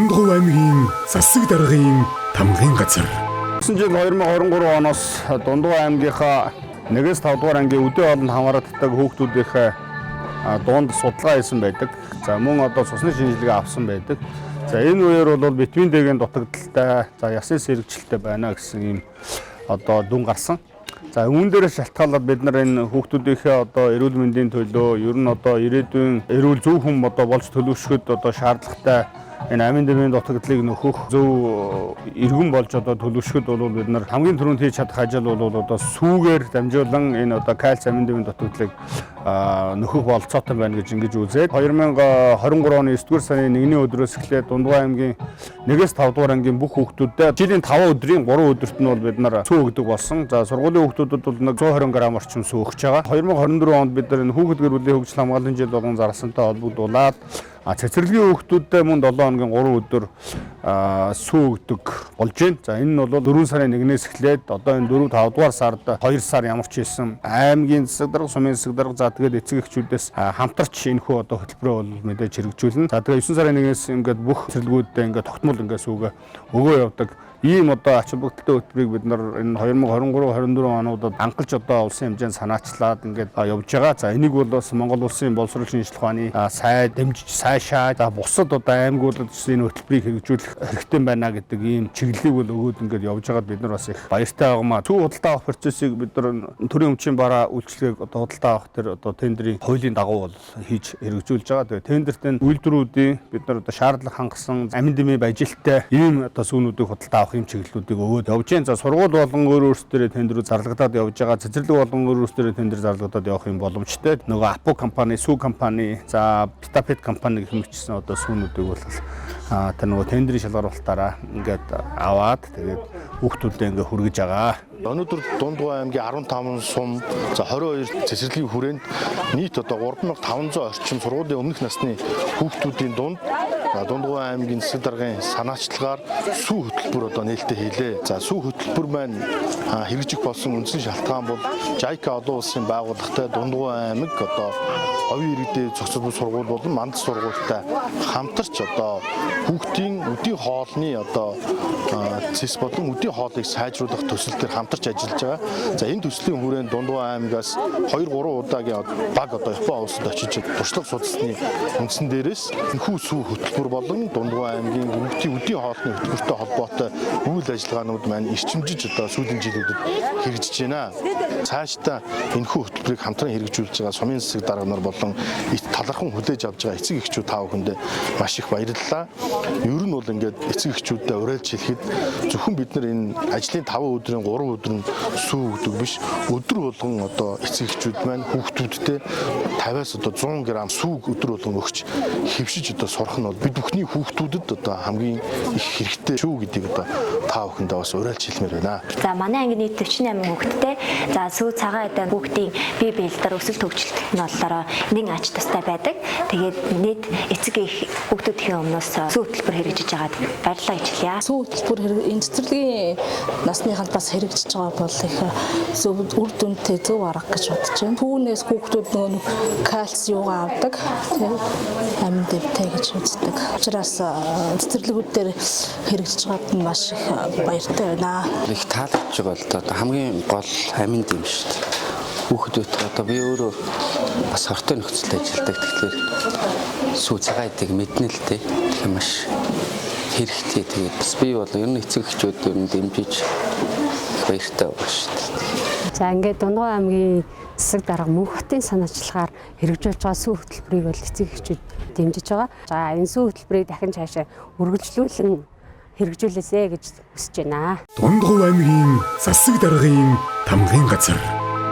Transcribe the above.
Дундгов аймгийн засаг даргын тамгын газар. 2023 оноос Дундгов аймгийнхаа 1-5 дугаар ангийн үдээ хоолнд хамаардаг хүүхдүүдийнхээ дунд судалгаа хийсэн байдаг. За мөн одоо цусны шинжилгээ авсан байдаг. За энэ үеэр бол витамин D-ийн дутагдaltaй, за ясны сэргэгчлэлтэй байна гэсэн ийм одоо дүн гарсан. За үүн дээрээ шалтгаалаад бид нар энэ хүүхдүүдийнхээ одоо эрүүл мэндийн төлөө ер нь одоо ирээдүйн эрүүл зөв хүн одоо болж төлөвшөхөд одоо шаардлагатай энэ амин дэмийн дутагдлыг нөхөх зөв иргэн болж одоо төлөвшөхөд бол бид нар хамгийн түрүүнд хийж чадах ажил бол одоо сүүгээр дамжуулан энэ одоо кальц амин дэмийн дутагдлыг нөхөх болцоотой байна гэж ингэж үзээд 2023 оны 9-р сарын 1-ний өдрөөс эхлээд Дундгов аймгийн 1-5 дугаар ангийн бүх хүүхдүүдэд жилийн 5 өдрийн 3 өдөрт нь бол бид нар сүү өгдөг болсон. За сургуулийн хүүхдүүдэд бол 120 г орчим сүү өгч байгаа. 2024 онд бид нар энэ хүүхэд гэр бүлийн хөгжил хамгааллын жил болгон зарласантай холбогдуулаад цэцэрлэгийн хүүхдүүдэд мөн 7 хоногийн 3 өдөр сүү өгдөг болж байна. За энэ нь бол 4 сарын 1-ээс эхлээд одоо энэ 4-5 дугаар сард 2 сар ямар ч хэлсэн аймгийн засаг дарга, сумын засаг дарга, за тэгээд эцэг эхчүүдээс хамтарч энэхүү одоо хөтөлбөрөө бол мэдээж хэрэгжүүлнэ. За тэгээд 9 сарын 1-ээс ингээд бүх цэцэрлэгүүдэд ингээд тогтмол ингээд сүүгээ өгөө явдаг. Ийм одоо ач холбогдолтой хөтөлбөрийг бид нар энэ 2023-24 онуудад анхалж одоо улсын хэмжээнд санаачлаад ингээд явж байгаа. За энийг бол бас Монгол Улсын боловсрол шинжилгээ ухааны сайд дэмжиж сайшаад бусад одоо аймагуудад энэ хөтөлбөрийг хэрэгжүүлэх хэрэгтэй байна гэдэг ийм чиглэлийг бол өгөөд ингээд явж байгаад бид нар бас их баяртай байгаамаа. Төв худалдаа авах процессыг бид нар төрийн өмчийн бараа үйлчлэгийг одоо худалдаа авах тэр одоо тендерийн хуулийн дагуу бол хийж хэрэгжүүлж байгаа. Тэгээ тендертэн үйлдвэрүүдийн бид нар одоо шаардлага хангасан амин дэмийн ажилттай ийм одоо сүүнүүдийг худалдаа ийм чиглэлүүдийг өгөөд явж байна. За сургууль болон өөр өөрсдөө тендерүүд зарлагдаад явж байгаа. Цэцэрлэг болон өөр өөрсдөө тендер зарлагдаад явах юм боломжтой. Нөгөө Апо компани, Сүү компани, за Питапет компани гэх мэтчсэн одоо сүүнүүдийг бол тэр нөгөө тендерийн шалгаруулалтаараа ингээд аваад тэгээд хүүхдүүдэд ингээд хүргэж байгаа. Өнөөдөр Дундгов аймгийн 15 сум, за 22 цэцэрлэгийн хүрээнд нийт одоо 3500 орчим сургуулийн өмнөх насны хүүхдүүдийн дунд Дундгов аймгийн засаг даргын санаачлагаар сүү хөтөлбөр одоо нээлттэй хийлээ. За сүү хөтөлбөр маань хэрэгжих болсон үндсэн шалтгаан бол JICA олон улсын байгууллагатай Дундгов аймаг одоо оюун иргэдийн зохицол бүс сургууль болон мандат сургуультай хамтарч одоо хүүхдийн өдийн хоолны одоо цэс болон өдийн хоолыг сайжруулах төсөл төр хамтарч ажиллаж байгаа. За энэ төслийн хүрээнд Дундгов аймгаас 2-3 удаагийн баг одоо Япон улсад очиж туршлага судалсны үндсэн дээрээс энэхүү сүү хөтөлбөр болон Дундгов аймгийн хүүхдийн өдийн хоолны хөтөлбөртэй холбоотой үйл ажиллагаанууд маань эрчимжиж одоо сүүлийн жилүүдэд хэрэгжиж байна. Цаашдаа энэхүү хөтөлбөрийг хамтран хэрэгжүүлж байгаа сумын засаг дарга нар болон талархан хүлээж авч байгаа эцэг эхчүүд тав хүндээ маш их баярлалаа. Ер нь бол ингээд эцэг эхчүүдэд уриалж хэлэхэд зөвхөн бид нар энэ ажлын 5 өдрийн 3 өдөр нь сүү өгдөг биш, өдөр болгон одоо эцэг эхчүүд маань хүүхдүүдтэй 50-аас одоо 100 г сүү өдөр болгон өгч хэвшиж одоо сурах нь бол бид бүхний хүүхдүүдэд одоо хамгийн их хэрэгтэй шүү гэдгийг одоо тав хүндээ бас уриалж хэлмээр байна. За манай анги нийт 48 хүүхэдтэй. За сүү цагаан эдэн хүүхдийн бие биелэлээр өсөлт хөгжилт нь болохоор нэг ач тустай байдаг. Тэгээд нийт эцэг их хүүхдүүдийн өмнөөс сүү хөтөлбөр хэрэгжиж байгаад баярлалаа гэж хэлье. Сүү хөтөлбөр энэ цэцэрлэгийн насныханд бас хэрэгжиж байгаа бол их үр дүнтэй зөв арга гэж бодож байна. Түүнээс хүүхдүүд нөгөө кальц юугаа авдаг, амин дэвтэй гэж үздэг. Учираас цэцэрлэгүүд дээр хэрэгжиж байгаад маш их баяртай байна. Их таалагдж байгаа л да хамгийн гол амин дэм шүү дээ. Хүүхдүүд одоо би өөрөө бас хортой нөхцөлд ажилладаг. Тэгэхээр сүү цагаан эдэг мэднэ л дээ. Тэгэхээр маш хэрэгтэй. Тэгээд бас би бол ер нь эцэг эхчүүд ер нь дэмжиж баяртай байна шүү дээ. За ингээд Дундгов аймгийн засаг дарга мөнхтийн санаачлагаар хэрэгжүүлж байгаа сүү хөтөлбөрийг бол эцэг эхчүүд дэмжиж байгаа. За энэ сүү хөтөлбөрийг дахин цаашаа үргэлжлүүлэн хэрэгжүүлээсэй гэж хүсэж байна. Дундгов аймгийн засаг даргын тамгын газар.